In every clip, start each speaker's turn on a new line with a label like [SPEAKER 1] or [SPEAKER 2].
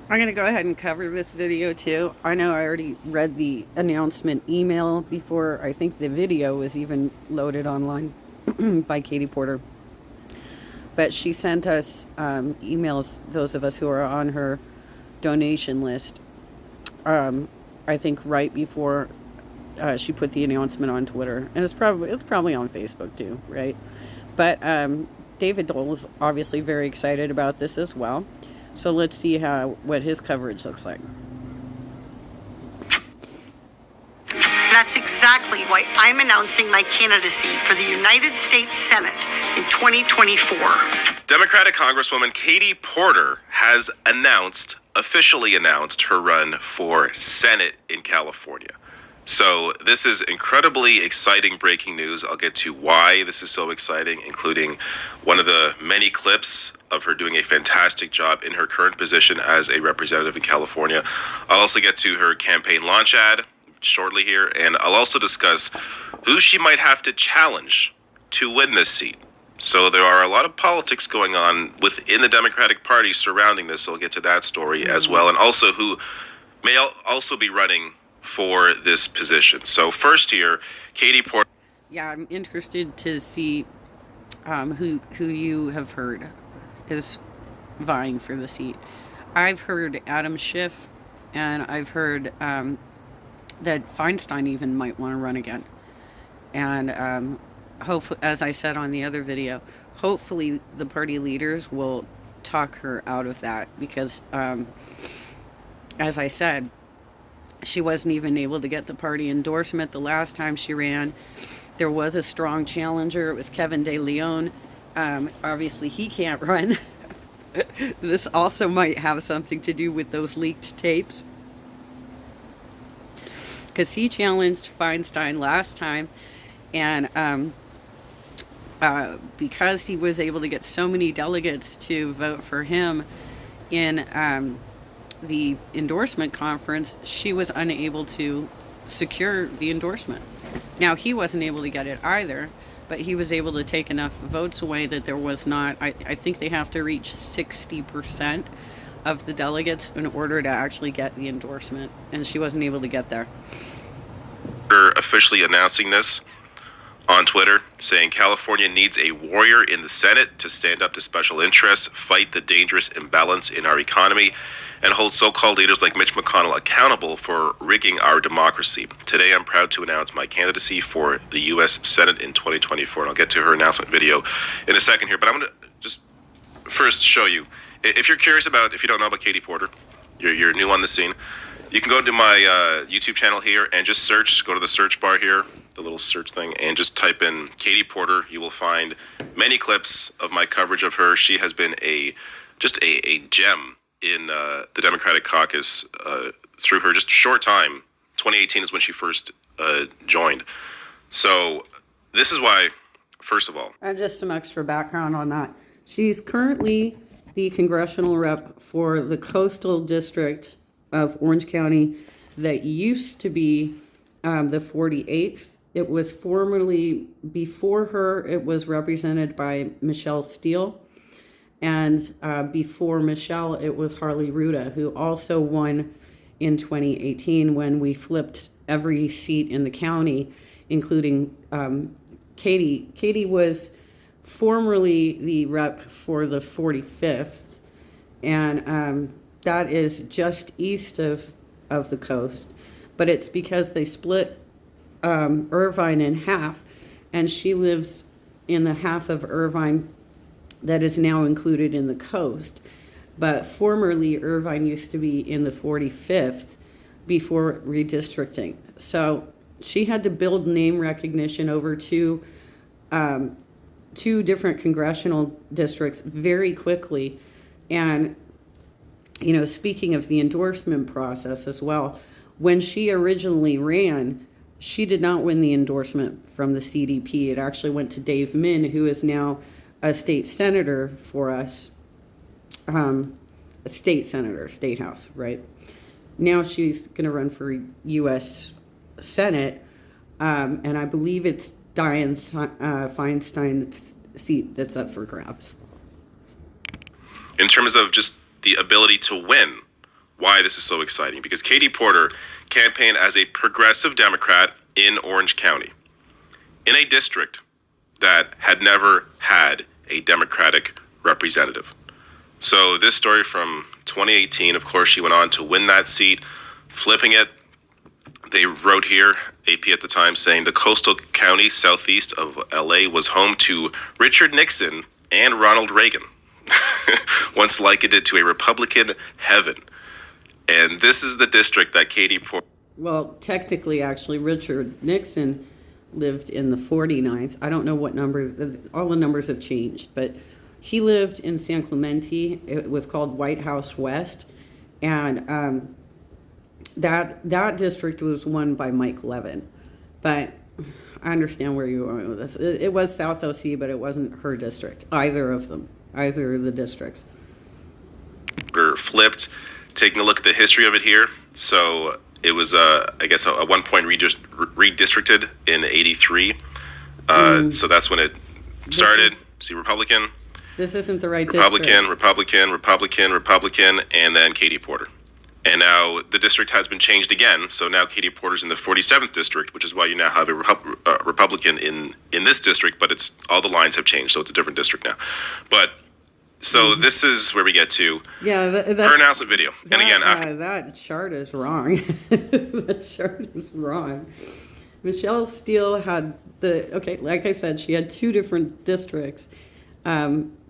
[SPEAKER 1] I'm going to go ahead and cover this video too. I know I already read the announcement email before I think the video was even loaded online by Katie Porter. But she sent us emails, those of us who are on her donation list, I think right before she put the announcement on Twitter. And it's probably on Facebook too, right? But David Doel is obviously very excited about this as well. So let's see what his coverage looks like.
[SPEAKER 2] That's exactly why I'm announcing my candidacy for the United States Senate in 2024.
[SPEAKER 3] Democratic Congresswoman Katie Porter has officially announced her run for Senate in California. So this is incredibly exciting breaking news. I'll get to why this is so exciting, including one of the many clips of her doing a fantastic job in her current position as a representative in California. I'll also get to her campaign launch ad shortly here, and I'll also discuss who she might have to challenge to win this seat. So there are a lot of politics going on within the Democratic Party surrounding this. So I'll get to that story as well, and also who may also be running for this position. So first here, Katie Porter.
[SPEAKER 1] Yeah, I'm interested to see who you have heard is vying for the seat. I've heard Adam Schiff, and I've heard that Feinstein even might want to run again. And hopefully, as I said on the other video, hopefully the party leaders will talk her out of that because, as I said, she wasn't even able to get the party endorsement the last time she ran. There was a strong challenger. It was Kevin De Leon. Obviously, he can't run. This also might have something to do with those leaked tapes, because he challenged Feinstein last time, and because he was able to get so many delegates to vote for him in the endorsement conference, she was unable to secure the endorsement. Now, he wasn't able to get it either, but he was able to take enough votes away that there was not, I think they have to reach 60% of the delegates in order to actually get the endorsement, and she wasn't able to get there.
[SPEAKER 3] They're officially announcing this on Twitter, saying California needs a warrior in the Senate to stand up to special interests, fight the dangerous imbalance in our economy, and hold so-called leaders like Mitch McConnell accountable for rigging our democracy. Today, I'm proud to announce my candidacy for the U.S. Senate in 2024, and I'll get to her announcement video in a second here, but I'm going to just first show you. If you're curious about, if you don't know about Katie Porter, you're new on the scene, you can go to my YouTube channel here and just search, go to the search bar here, the little search thing, and just type in Katie Porter. You will find many clips of my coverage of her. She has been a gem in the Democratic caucus through her just short time. 2018 is when she first joined. So this is why, first of all.
[SPEAKER 1] And just some extra background on that. She's currently the congressional rep for the coastal district of Orange County that used to be the 48th. It was formerly, before her, it was represented by Michelle Steele. And before Michelle, it was Harley Ruda, who also won in 2018 when we flipped every seat in the county, including Katie. Katie was formerly the rep for the 45th, and that is just east of the coast. But it's because they split Irvine in half, and she lives in the half of Irvine that is now included in the coast. But formerly, Irvine used to be in the 45th before redistricting. So she had to build name recognition over two different congressional districts very quickly. And, you know, speaking of the endorsement process as well, when she originally ran, she did not win the endorsement from the CDP. It actually went to Dave Min, who is now a state senator for us, a state senator, state house, right? Now she's going to run for U.S. Senate, and I believe it's Dianne Feinstein's seat that's up for grabs.
[SPEAKER 3] In terms of just the ability to win why this is so exciting, because Katie Porter campaigned as a progressive Democrat in Orange County, in a district that had never had a Democratic representative. So this story from 2018, of course, she went on to win that seat, flipping it. They wrote here, AP at the time, saying the coastal county southeast of LA was home to Richard Nixon and Ronald Reagan. Once likened it to a Republican heaven. And this is the district that Katie Porter...
[SPEAKER 1] Well, technically, actually, Richard Nixon lived in the 49th. I don't know what number, all the numbers have changed, but he lived in San Clemente. It was called White House West. And that district was won by Mike Levin. But I understand where you're going with this. It was South OC, but it wasn't her district, either of them, either of the districts.
[SPEAKER 3] Flipped, taking a look at the history of it here. So it was, I guess, at one point redistricted in 83. So that's when it started. See, Republican.
[SPEAKER 1] This isn't the right
[SPEAKER 3] Republican,
[SPEAKER 1] district.
[SPEAKER 3] Republican, and then Katie Porter. And now the district has been changed again. So now Katie Porter's in the 47th district, which is why you now have a Republican in this district, but it's all the lines have changed, so it's a different district now. But so this is where we get to her announcement video. And again, after
[SPEAKER 1] that chart is wrong. That chart is wrong. Michelle Steele had like I said, she had two different districts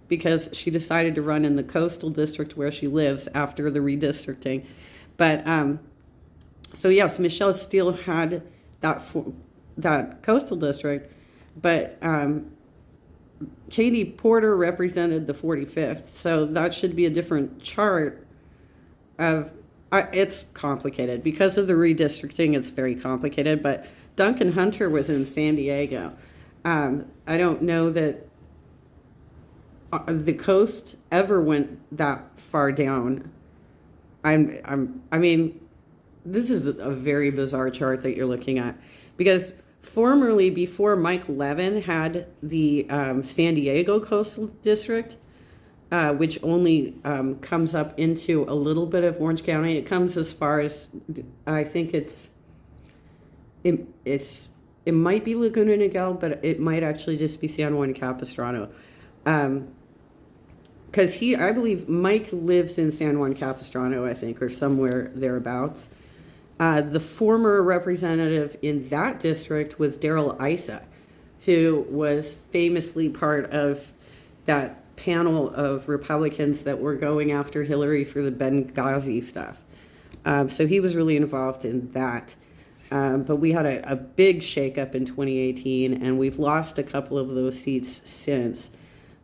[SPEAKER 1] because she decided to run in the coastal district where she lives after the redistricting. But so yes, Michelle Steele had that coastal district, but Katie Porter represented the 45th, so that should be a different chart of, it's complicated. Because of the redistricting, it's very complicated, but Duncan Hunter was in San Diego. I don't know that the coast ever went that far down. I mean, this is a very bizarre chart that you're looking at, because formerly, before Mike Levin had the San Diego Coastal District, which only comes up into a little bit of Orange County. It comes as far as, I think it might be Laguna Niguel, but it might actually just be San Juan Capistrano. Because I believe Mike lives in San Juan Capistrano, I think, or somewhere thereabouts. The former representative in that district was Darrell Issa, who was famously part of that panel of Republicans that were going after Hillary for the Benghazi stuff. So he was really involved in that. But we had a big shakeup in 2018, and we've lost a couple of those seats since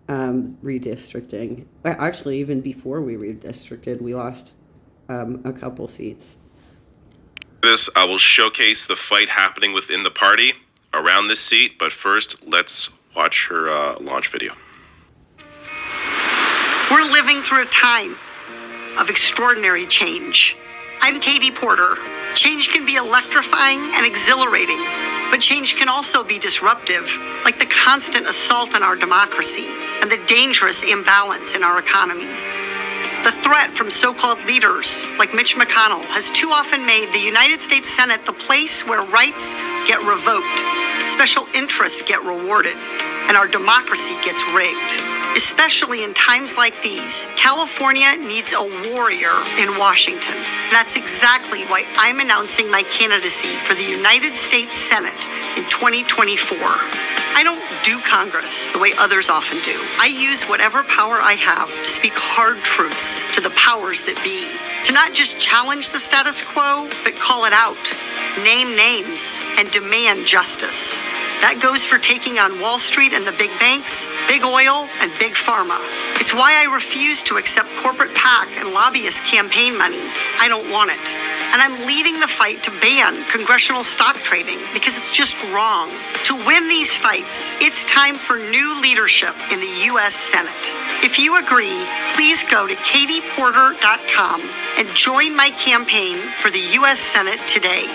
[SPEAKER 1] redistricting. Actually, even before we redistricted, we lost a couple seats.
[SPEAKER 3] I will showcase the fight happening within the party around this seat, but first, let's watch her launch video.
[SPEAKER 2] We're living through a time of extraordinary change. I'm Katie Porter. Change can be electrifying and exhilarating, but change can also be disruptive, like the constant assault on our democracy and the dangerous imbalance in our economy. The threat from so-called leaders like Mitch McConnell has too often made the United States Senate the place where rights get revoked, special interests get rewarded, and our democracy gets rigged. Especially in times like these, California needs a warrior in Washington. That's exactly why I'm announcing my candidacy for the United States Senate in 2024. I don't do Congress the way others often do. I use whatever power I have to speak hard truths to the powers that be. To not just challenge the status quo, but call it out, name names, and demand justice. That goes for taking on Wall Street and the big banks, big oil, and big pharma. It's why I refuse to accept corporate PAC and lobbyist campaign money. I don't want it. And I'm leading the fight to ban congressional stock trading because it's just wrong. To win these fights, it's time for new leadership in the U.S. Senate. If you agree, please go to katieporter.com and join my campaign for the U.S. Senate today.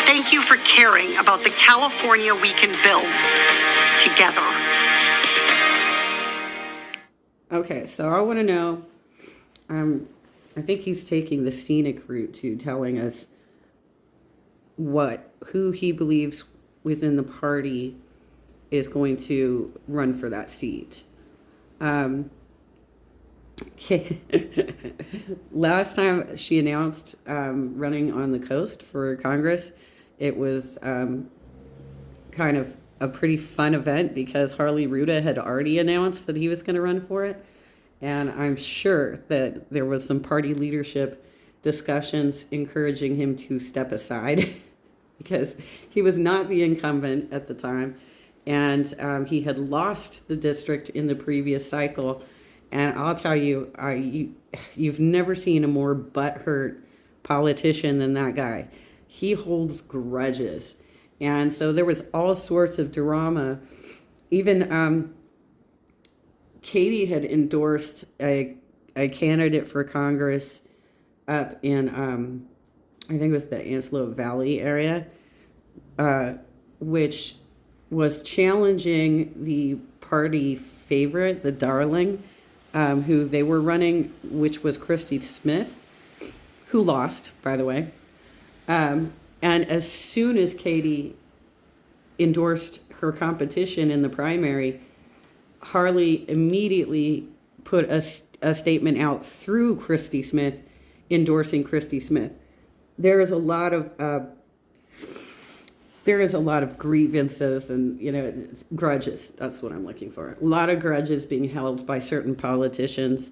[SPEAKER 2] Thank you for caring about the California we can build together.
[SPEAKER 1] Okay, so I want to know, I think he's taking the scenic route to telling us who he believes within the party is going to run for that seat. Last time she announced running on the coast for Congress, it was kind of a pretty fun event because Harley Ruda had already announced that he was going to run for it. And I'm sure that there was some party leadership discussions encouraging him to step aside because he was not the incumbent at the time. And he had lost the district in the previous cycle. And I'll tell you, you've never seen a more butthurt politician than that guy. He holds grudges. And so there was all sorts of drama. Even Katie had endorsed a candidate for Congress up in, I think it was the Antelope Valley area, which was challenging the party favorite, the darling, who they were running, which was Christy Smith, who lost, by the way. And as soon as Katie endorsed her competition in the primary, Harley immediately put a statement out through Christy Smith, endorsing Christy Smith. There is a lot of grievances and it's grudges. That's what I'm looking for. A lot of grudges being held by certain politicians,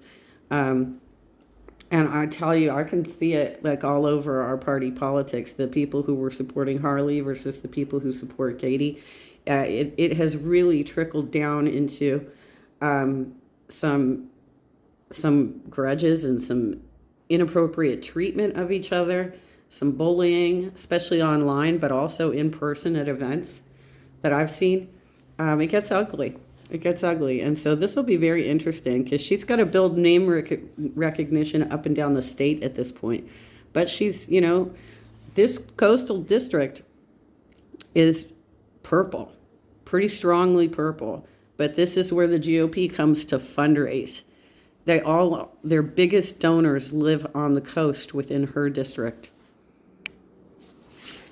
[SPEAKER 1] and I tell you, I can see it like all over our party politics. The people who were supporting Harley versus the people who support Katie. It has really trickled down into some grudges and some inappropriate treatment of each other, some bullying, especially online, but also in person at events that I've seen. It gets ugly. It gets ugly. And so this will be very interesting because she's got to build name recognition up and down the state at this point. But she's, this coastal district is purple, pretty strongly purple. But this is where the GOP comes to fundraise. Their biggest donors live on the coast within her district.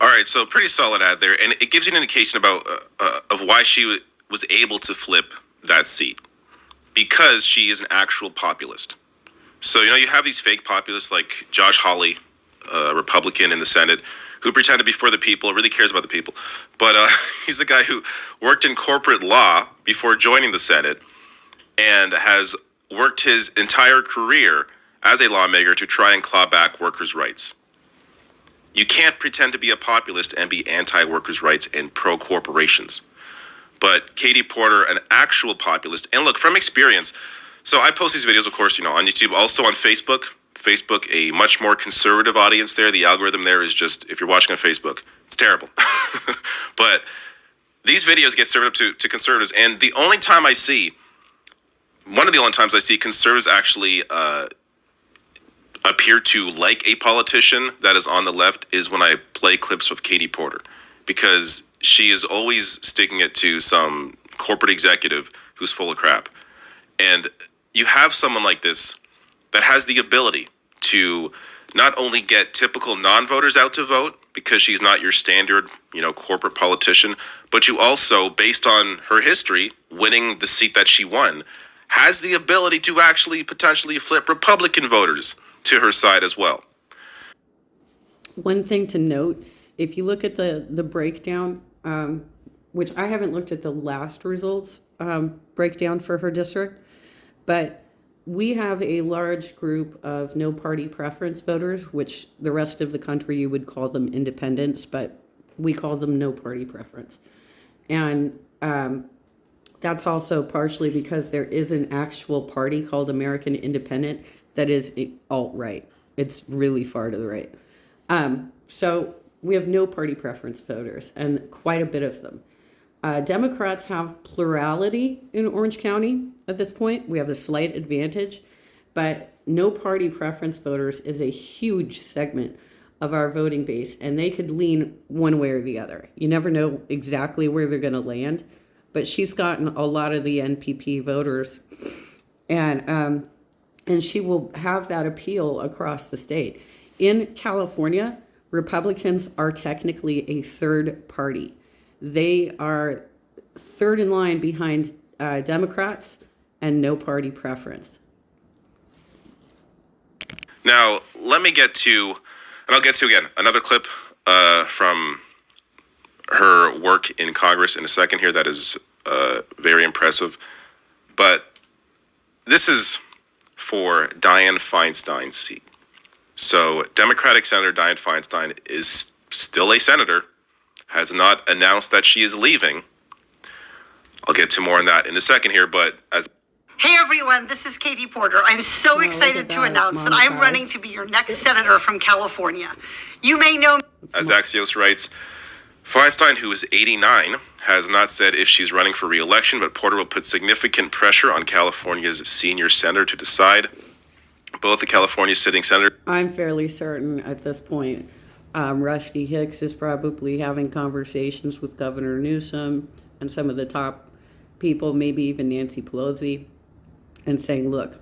[SPEAKER 3] All right, so pretty solid ad there, and it gives you an indication about of why she was able to flip that seat, because she is an actual populist. So you have these fake populists like Josh Hawley, Republican in the Senate, who pretend to be for the people, really cares about the people, but he's the guy who worked in corporate law before joining the Senate, and has worked his entire career as a lawmaker to try and claw back workers' rights. You can't pretend to be a populist and be anti-workers' rights and pro-corporations. But Katie Porter, an actual populist, and look, from experience, so I post these videos, of course, on YouTube, also on Facebook. Facebook, a much more conservative audience there. The algorithm there is just, if you're watching on Facebook, it's terrible. But these videos get served up to conservatives, and one of the only times I see conservatives actually appear to like a politician that is on the left is when I play clips of Katie Porter, because she is always sticking it to some corporate executive who's full of crap. And you have someone like this that has the ability to not only get typical non-voters out to vote, because she's not your standard, corporate politician, but you also, based on her history, winning the seat that she won, has the ability to actually potentially flip Republican voters to her side as well.
[SPEAKER 1] One thing to note, if you look at the breakdown, which I haven't looked at the last results breakdown for her district, but we have a large group of no party preference voters, which the rest of the country you would call them independents, but we call them no party preference. And that's also partially because there is an actual party called American Independent that is alt-right. It's really far to the right. So we have no party preference voters, and quite a bit of them. Democrats have plurality in Orange County at this point. We have a slight advantage, but no party preference voters is a huge segment of our voting base, and they could lean one way or the other. You never know exactly where they're going to land, but she's gotten a lot of the NPP voters. And and she will have that appeal across the state. In California, Republicans are technically a third party. They are third in line behind Democrats and no party preference.
[SPEAKER 3] Now, let me get to, and I'll get to again, another clip from her work in Congress in a second here that is very impressive. But this is for Dianne Feinstein's seat. So, Democratic Senator Dianne Feinstein is still a senator, has not announced that she is leaving. I'll get to more on that in a second here, but as
[SPEAKER 2] Hey everyone, this is Katie Porter. I'm so excited to announce that I'm running to be your next senator from California. You may know me.
[SPEAKER 3] As Axios writes, Feinstein, who is 89, has not said if she's running for re-election, but Porter will put significant pressure on California's senior senator to decide. Both the California sitting senator.
[SPEAKER 1] I'm fairly certain at this point, Rusty Hicks is probably having conversations with Governor Newsom and some of the top people, maybe even Nancy Pelosi, and saying, look,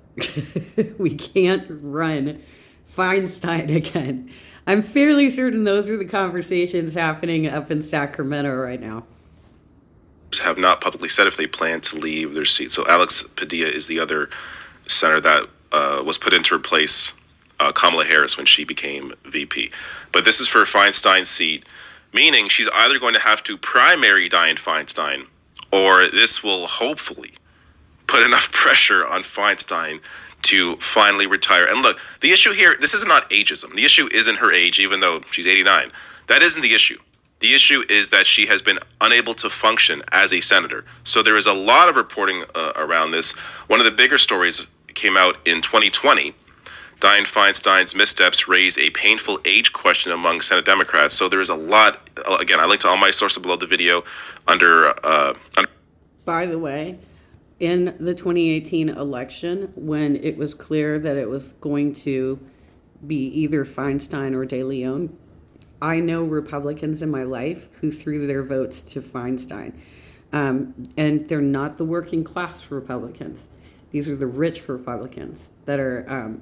[SPEAKER 1] we can't run Feinstein again. I'm fairly certain those are the conversations happening up in Sacramento right now.
[SPEAKER 3] Have not publicly said if they plan to leave their seat. So Alex Padilla is the other senator that was put in to replace Kamala Harris when she became VP. But this is for Feinstein's seat, meaning she's either going to have to primary Dianne Feinstein, or this will hopefully put enough pressure on Feinstein to finally retire. And look, the issue here, this is not ageism. The issue isn't her age, even though she's 89. That isn't the issue. The issue is that she has been unable to function as a senator. So there is a lot of reporting around this. One of the bigger stories came out in 2020. Dianne Feinstein's missteps raise a painful age question among Senate Democrats. So there is a lot. Again, I linked to all my sources below the video under.
[SPEAKER 1] By the way, in the 2018 election, when it was clear that it was going to be either Feinstein or De Leon, I know Republicans in my life who threw their votes to Feinstein. And they're not the working class Republicans. These are the rich Republicans that are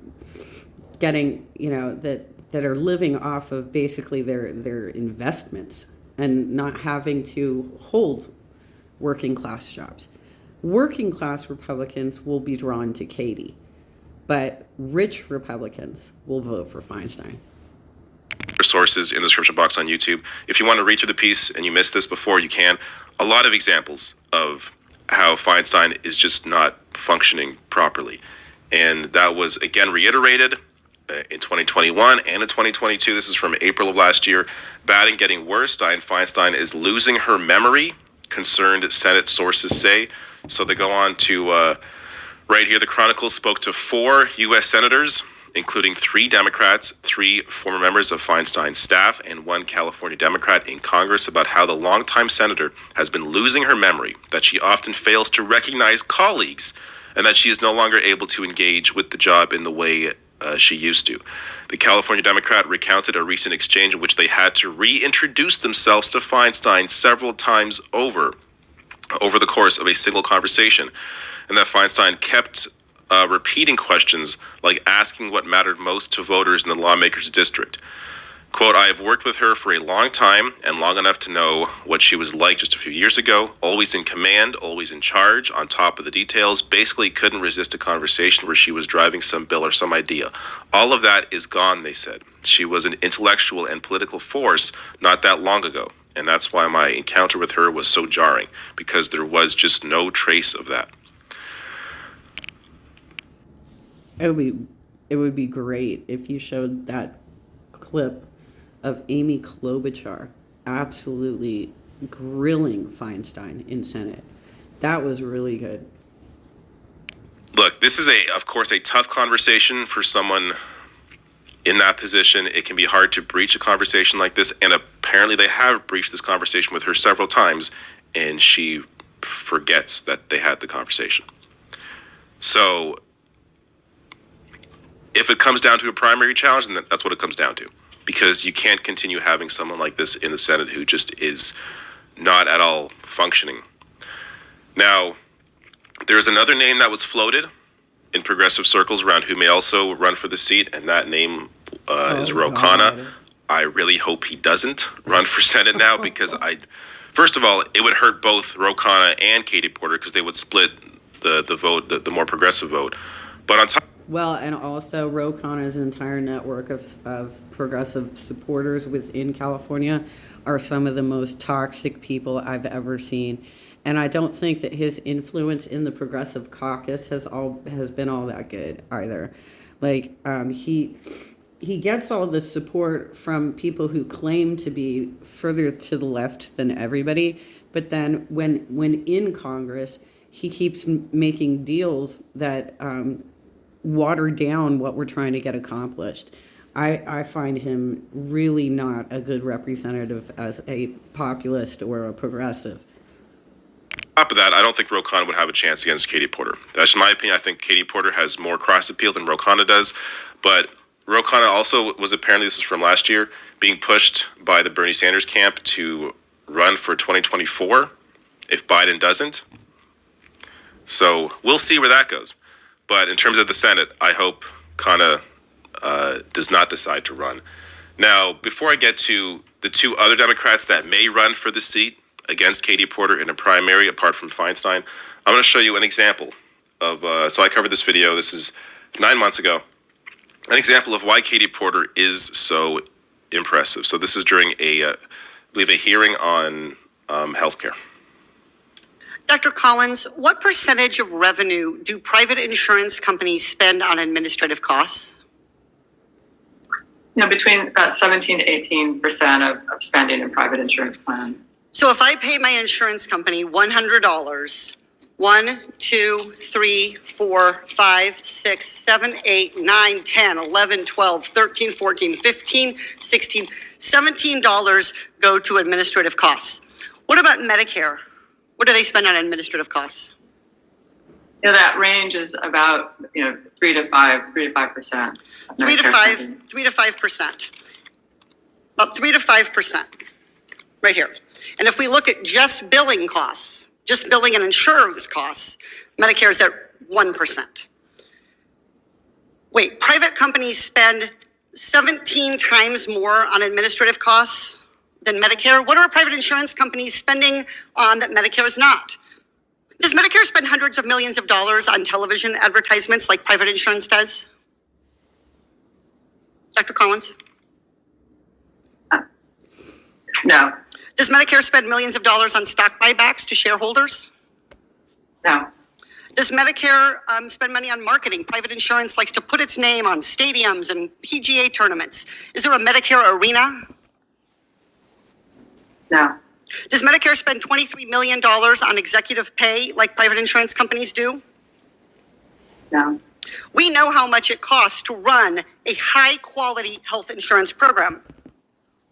[SPEAKER 1] getting, that are living off of basically their investments and not having to hold working class jobs. Working class Republicans will be drawn to Katie, but rich Republicans will vote for Feinstein.
[SPEAKER 3] Sources in the description box on YouTube. If you want to read through the piece and you missed this before, you can. A lot of examples of how Feinstein is just not functioning properly. And that was again reiterated in 2021 and in 2022. This is from April of last year. Bad and getting worse. Dianne Feinstein is losing her memory, concerned Senate sources say. So they go on to right here. The Chronicle spoke to 4 U.S. senators, including 3 Democrats, 3 former members of Feinstein's staff, and 1 California Democrat in Congress about how the longtime senator has been losing her memory, that she often fails to recognize colleagues, and that she is no longer able to engage with the job in the way she used to. The California Democrat recounted a recent exchange in which they had to reintroduce themselves to Feinstein several times over the course of a single conversation, and that Feinstein kept repeating questions like asking what mattered most to voters in the lawmaker's district. Quote, I have worked with her for a long time and long enough to know what she was like just a few years ago, always in command, always in charge, on top of the details, basically couldn't resist a conversation where she was driving some bill or some idea. All of that is gone, they said. She was an intellectual and political force not that long ago. And that's why my encounter with her was so jarring, because there was just no trace of that.
[SPEAKER 1] It would be great if you showed that clip of Amy Klobuchar absolutely grilling Feinstein in Senate. That was really good.
[SPEAKER 3] Look, this is of course, a tough conversation for someone in that position. It can be hard to breach a conversation like this, and apparently they have breached this conversation with her several times, and she forgets that they had the conversation. So if it comes down to a primary challenge, then that's what it comes down to, because you can't continue having someone like this in the Senate who just is not at all functioning. Now, there's another name that was floated in progressive circles around who may also run for the seat, and that name is Ro
[SPEAKER 1] God.
[SPEAKER 3] Khanna. I really hope he doesn't run for Senate now because first of all, it would hurt both Ro Khanna and Katie Porter because they would split the vote, the more progressive vote. But on top.
[SPEAKER 1] Well, and also Ro Khanna's entire network of progressive supporters within California are some of the most toxic people I've ever seen. And I don't think that his influence in the progressive caucus has been all that good either. Like, he gets all the support from people who claim to be further to the left than everybody, but then when in Congress, he keeps making deals that water down what we're trying to get accomplished. I find him really not a good representative as a populist or a progressive.
[SPEAKER 3] On top of that, I don't think Ro Khanna would have a chance against Katie Porter. That's my opinion. I think Katie Porter has more cross appeal than Ro Khanna does. But Ro Khanna also was apparently, this is from last year, being pushed by the Bernie Sanders camp to run for 2024 if Biden doesn't. So we'll see where that goes. But in terms of the Senate, I hope Khanna does not decide to run. Now, before I get to the two other Democrats that may run for the seat against Katie Porter in a primary, apart from Feinstein, I'm going to show you an example of, so I covered this video, this is 9 months ago, an example of why Katie Porter is so impressive. So this is during I believe a hearing on healthcare.
[SPEAKER 2] Dr. Collins, what percentage of revenue do private insurance companies spend on administrative costs?
[SPEAKER 4] Between about 17 to 18% of spending in private insurance plans.
[SPEAKER 2] So if I pay my insurance company $100, 1, 2, 3, 4, 5, 6, 7, 8, 9, 10, 11, 12, 13, 14, 15, 16, $17 go to administrative costs. What about Medicare? What do they spend on administrative costs?
[SPEAKER 4] That range is about 3 to 5%.
[SPEAKER 2] 3 to 5%. About 3 to 5%. Right here. And if we look at just billing costs, just billing and insurance costs, Medicare is at 1%. Wait, private companies spend 17 times more on administrative costs than Medicare? What are private insurance companies spending on that Medicare is not? Does Medicare spend hundreds of millions of dollars on television advertisements like private insurance does? Dr. Collins?
[SPEAKER 4] No.
[SPEAKER 2] Does Medicare spend millions of dollars on stock buybacks to shareholders?
[SPEAKER 4] No.
[SPEAKER 2] Does Medicare spend money on marketing? Private insurance likes to put its name on stadiums and PGA tournaments. Is there a Medicare arena?
[SPEAKER 4] No.
[SPEAKER 2] Does Medicare spend $23 million on executive pay like private insurance companies do?
[SPEAKER 4] No.
[SPEAKER 2] We know how much it costs to run a high-quality health insurance program.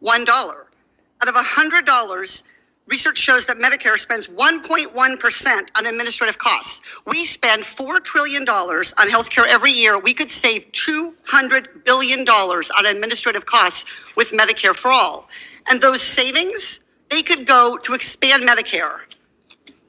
[SPEAKER 2] $1. Out of $100, research shows that Medicare spends 1.1% on administrative costs. We spend $4 trillion on healthcare every year. We could save $200 billion on administrative costs with Medicare for All. And those savings, they could go to expand Medicare.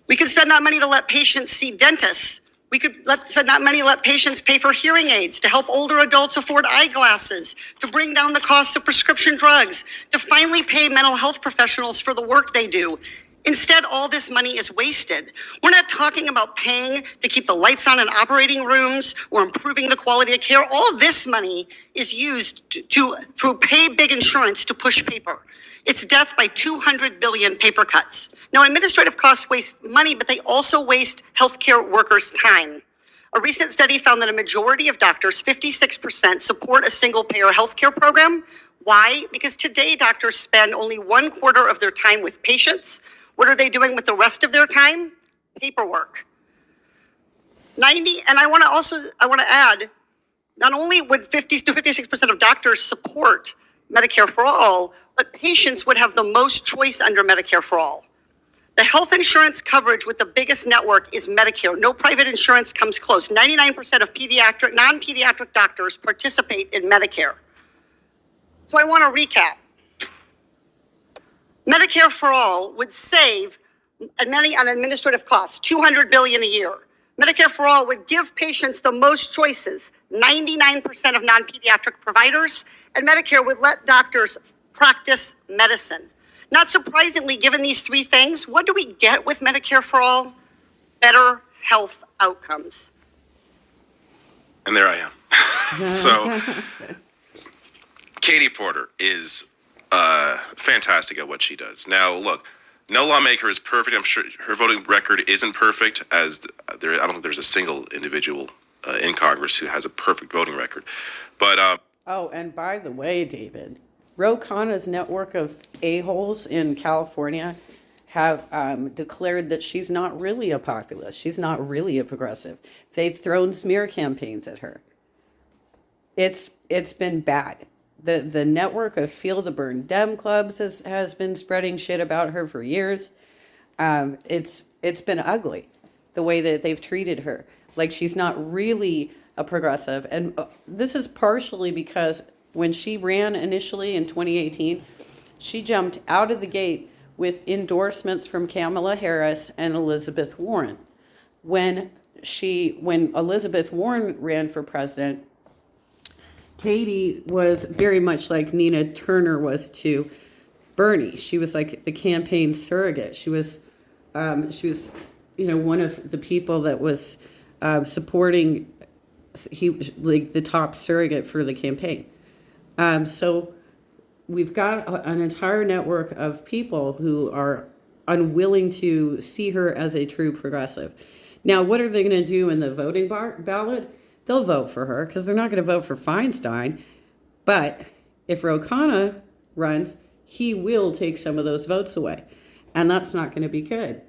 [SPEAKER 2] We could spend that money to let patients see dentists. We could spend that money to let patients pay for hearing aids, to help older adults afford eyeglasses, to bring down the cost of prescription drugs, to finally pay mental health professionals for the work they do. Instead, all this money is wasted. We're not talking about paying to keep the lights on in operating rooms or improving the quality of care. All of this money is used to pay big insurance to push paper. It's death by 200 billion paper cuts. Now, administrative costs waste money, but they also waste healthcare workers' time. A recent study found that a majority of doctors, 56%, support a single-payer healthcare program. Why? Because today doctors spend only 1/4 of their time with patients. What are they doing with the rest of their time? Paperwork. And I want to add, not only would 50 to 56% of doctors support Medicare for All, but patients would have the most choice under Medicare for All. The health insurance coverage with the biggest network is Medicare. No private insurance comes close. 99% of non-pediatric doctors participate in Medicare. So I want to recap. Medicare for All would save money on administrative costs, $200 billion a year. Medicare for All would give patients the most choices, 99% of non-pediatric providers, and Medicare would let doctors practice medicine. Not surprisingly, given these three things, what do we get with Medicare for All? Better health outcomes.
[SPEAKER 3] And there I am. So, Katie Porter is fantastic at what she does. Now, look, no lawmaker is perfect. I'm sure her voting record isn't perfect, as I don't think there's a single individual in Congress who has a perfect voting record. But
[SPEAKER 1] Oh, and by the way, David, Ro Khanna's network of a-holes in California have declared that she's not really a populist. She's not really a progressive. They've thrown smear campaigns at her. It's been bad. The network of Feel the Burn Dem clubs has been spreading shit about her for years. It's been ugly, the way that they've treated her. Like she's not really a progressive. And this is partially because when she ran initially in 2018, she jumped out of the gate with endorsements from Kamala Harris and Elizabeth Warren. When Elizabeth Warren ran for president, Katie was very much like Nina Turner was to Bernie. She was like the campaign surrogate. She was, one of the people that was supporting. He was like the top surrogate for the campaign. So we've got an entire network of people who are unwilling to see her as a true progressive. Now, what are they going to do in the voting ballot? They'll vote for her because they're not going to vote for Feinstein. But if Ro Khanna runs, he will take some of those votes away. And that's not going to be good.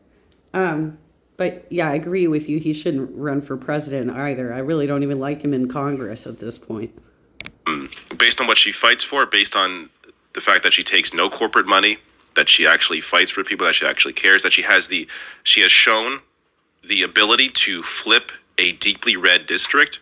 [SPEAKER 1] But yeah, I agree with you. He shouldn't run for president either. I really don't even like him in Congress at this point.
[SPEAKER 3] based on what she fights for, based on the fact that she takes no corporate money, that she actually fights for people, that she actually cares, that she has shown the ability to flip a deeply red district.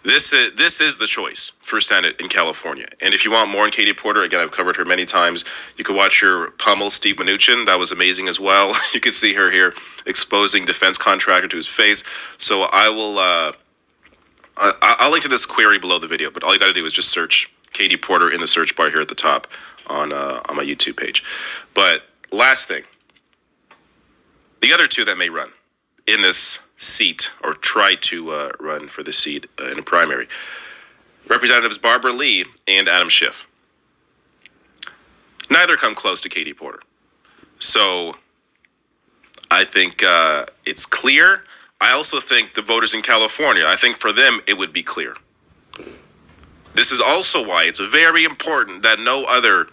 [SPEAKER 3] This is the choice for Senate in California. And if you want more on Katie Porter, again, I've covered her many times. You can watch her pummel Steve Mnuchin. That was amazing as well. You can see her here exposing defense contractor to his face. So I will, I'll link to this query below the video, but all you got to do is just search Katie Porter in the search bar here at the top on my YouTube page. But last thing, the other two that may run in this seat or try to run for the seat in a primary, Representatives Barbara Lee and Adam Schiff. Neither come close to Katie Porter. So I think it's clear. I also think the voters in California, I think for them it would be clear. This is also why it's very important that no other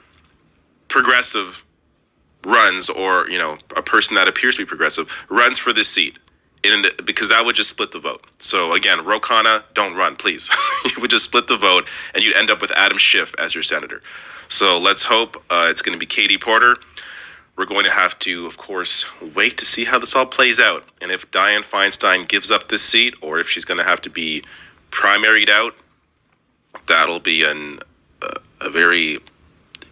[SPEAKER 3] progressive runs, or, you know, a person that appears to be progressive runs for this seat. Because that would just split the vote. So again, Ro Khanna, don't run, please. You would just split the vote, and you'd end up with Adam Schiff as your senator. So let's hope it's going to be Katie Porter. We're going to have to, of course, wait to see how this all plays out. And if Dianne Feinstein gives up this seat, or if she's going to have to be primaried out, that'll be a very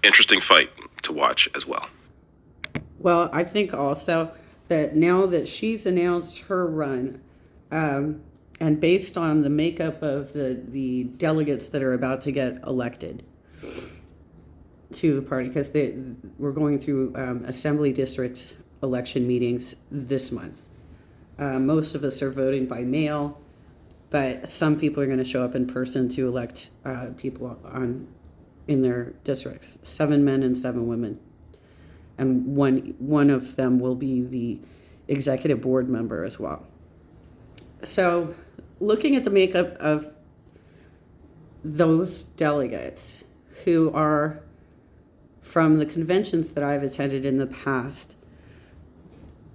[SPEAKER 3] interesting fight to watch as well.
[SPEAKER 1] Well, I think also that now that she's announced her run, and based on the makeup of the delegates that are about to get elected to the party, because we're going through assembly district election meetings this month. Most of us are voting by mail, but some people are going to show up in person to elect people in their districts. 7 men and 7 women. And one of them will be the executive board member as well. So looking at the makeup of those delegates who are from the conventions that I've attended in the past,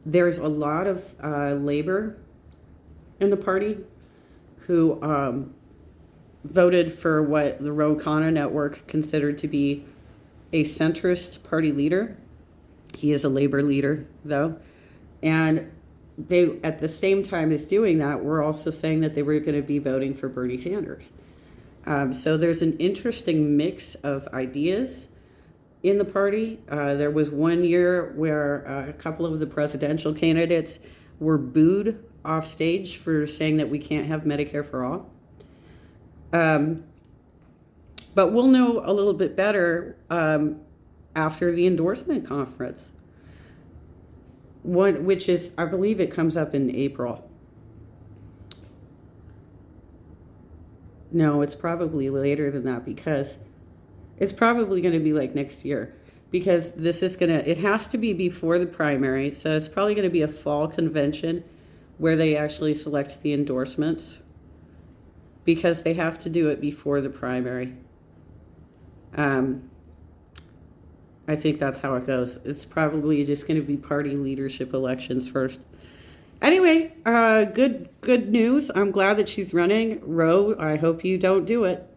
[SPEAKER 1] there's a lot of labor in the party who voted for what the Ro Khanna network considered to be a centrist party leader. He is a labor leader, though. And they, at the same time as doing that, were also saying that they were going to be voting for Bernie Sanders. So there's an interesting mix of ideas in the party. There was one year where a couple of the presidential candidates were booed off stage for saying that we can't have Medicare for all. But we'll know a little bit better after the endorsement conference, which is, I believe it comes up in April. No, it's probably later than that, because it's probably going to be like next year, because it has to be before the primary. So it's probably going to be a fall convention where they actually select the endorsements, because they have to do it before the primary. I think that's how it goes. It's probably just going to be party leadership elections first. Anyway, good news. I'm glad that she's running. Roe, I hope you don't do it.